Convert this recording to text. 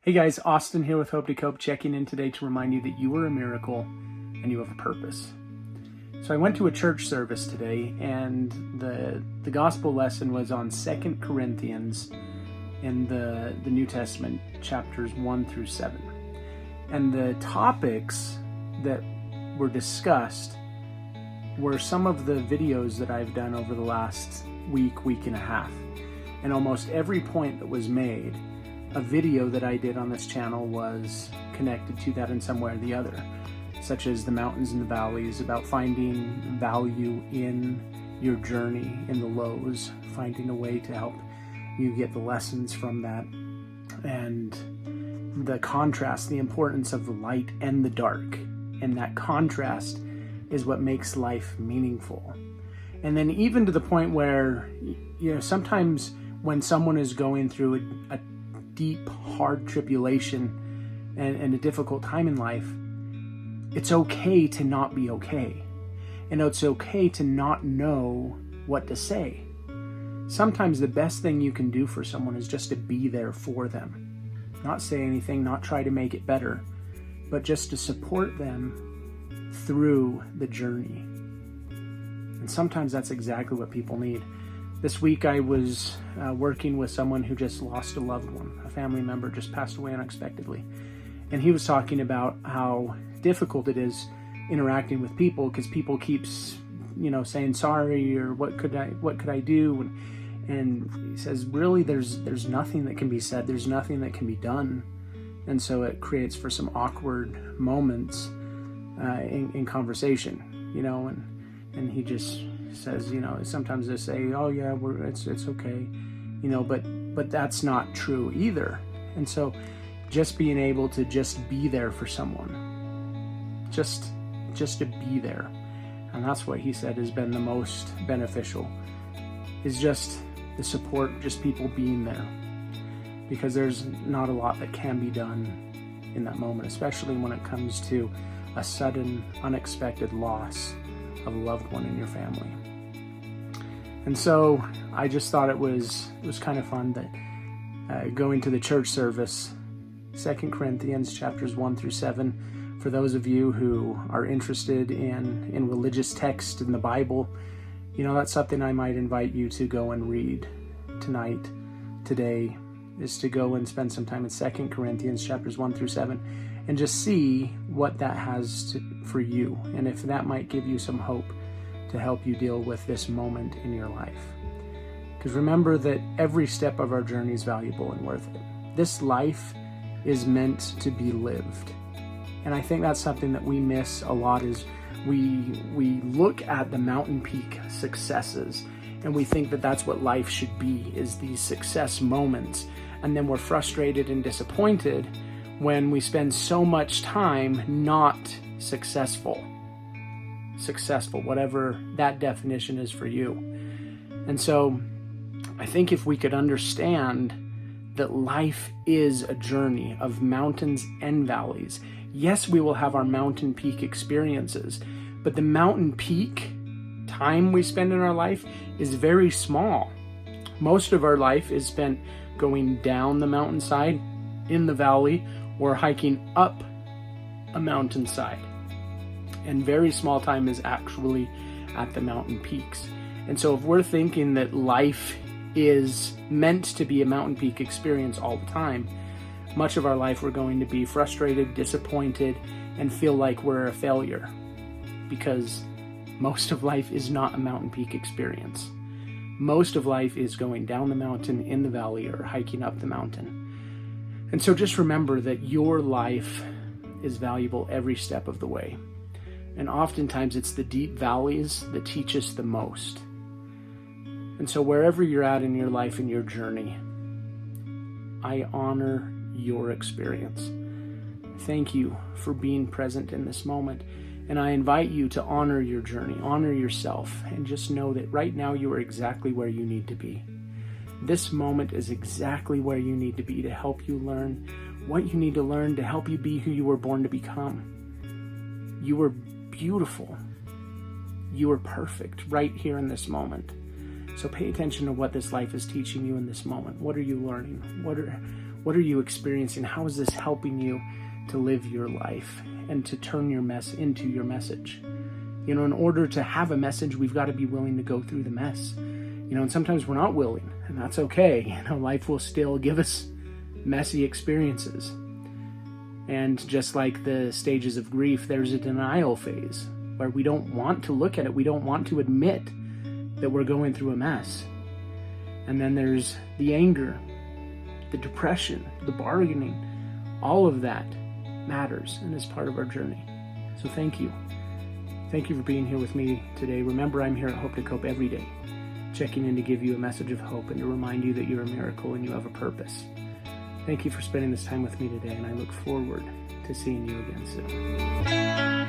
Hey guys, Austin here with Hope to Cope, checking in today to remind you that you are a miracle and you have a purpose. So I went to a church service today, and the gospel lesson was on 2 Corinthians in the New Testament, chapters 1 through 7. And the topics that were discussed were some of the videos that I've done over the last week and a half. And almost every point that was made, a video that I did on this channel was connected to that in some way or the other, such as the mountains and the valleys, about finding value in your journey, in the lows, finding a way to help you get the lessons from that, and the contrast, the importance of the light and the dark. And that contrast is what makes life meaningful. And then even to the point where, sometimes when someone is going through a deep, hard tribulation and a difficult time in life, it's okay to not be okay. And it's okay to not know what to say. Sometimes the best thing you can do for someone is just to be there for them. Not say anything, not try to make it better, but just to support them through the journey. And sometimes that's exactly what people need. This week I was working with someone who just lost a loved one. A family member just passed away unexpectedly. And he was talking about how difficult it is interacting with people, because people keeps, saying sorry, or what could I do? And he says, really, there's nothing that can be said. There's nothing that can be done. And so it creates for some awkward moments in conversation, and he just says, sometimes they say, oh yeah, it's okay, but that's not true either. And so just being able to just be there for someone, just to be there. And that's what he said has been the most beneficial, is just the support, just people being there, because there's not a lot that can be done in that moment, especially when it comes to a sudden, unexpected loss of a loved one in your family. And so I just thought it was kind of fun that going to the church service, 2 Corinthians chapters 1 through 7, for those of you who are interested in religious text in the Bible, that's something I might invite you to go and read tonight, today, is to go and spend some time in 2 Corinthians chapters 1 through 7 and just see what that has for you, and if that might give you some hope to help you deal with this moment in your life. Because remember that every step of our journey is valuable and worth it. This life is meant to be lived. And I think that's something that we miss a lot, is we look at the mountain peak successes and we think that that's what life should be, is these success moments. And then we're frustrated and disappointed when we spend so much time not successful, whatever that definition is for you. And so I think if we could understand that life is a journey of mountains and valleys. Yes, we will have our mountain peak experiences, but the mountain peak time we spend in our life is very small. Most of our life is spent going down the mountainside, in the valley, or hiking up a mountainside. And very small time is actually at the mountain peaks. And so if we're thinking that life is meant to be a mountain peak experience all the time, much of our life we're going to be frustrated, disappointed, and feel like we're a failure, because most of life is not a mountain peak experience. Most of life is going down the mountain, in the valley, or hiking up the mountain. And so just remember that your life is valuable every step of the way. And oftentimes it's the deep valleys that teach us the most. And so wherever you're at in your life and your journey, I honor your experience. Thank you for being present in this moment. And I invite you to honor your journey, honor yourself, and just know that right now you are exactly where you need to be. This moment is exactly where you need to be to help you learn what you need to learn to help you be who you were born to become. You were beautiful. You are perfect right here in this moment. So pay attention to what this life is teaching you in this moment. What are you learning? What are you experiencing? How is this helping you to live your life and to turn your mess into your message? You know, in order to have a message, we've got to be willing to go through the mess. You know, and sometimes we're not willing, and that's okay. You know, life will still give us messy experiences. And just like the stages of grief, there's a denial phase where we don't want to look at it. We don't want to admit that we're going through a mess. And then there's the anger, the depression, the bargaining. All of that matters and is part of our journey. So thank you. Thank you for being here with me today. Remember, I'm here at Hope to Cope every day, checking in to give you a message of hope and to remind you that you're a miracle and you have a purpose. Thank you for spending this time with me today, and I look forward to seeing you again soon.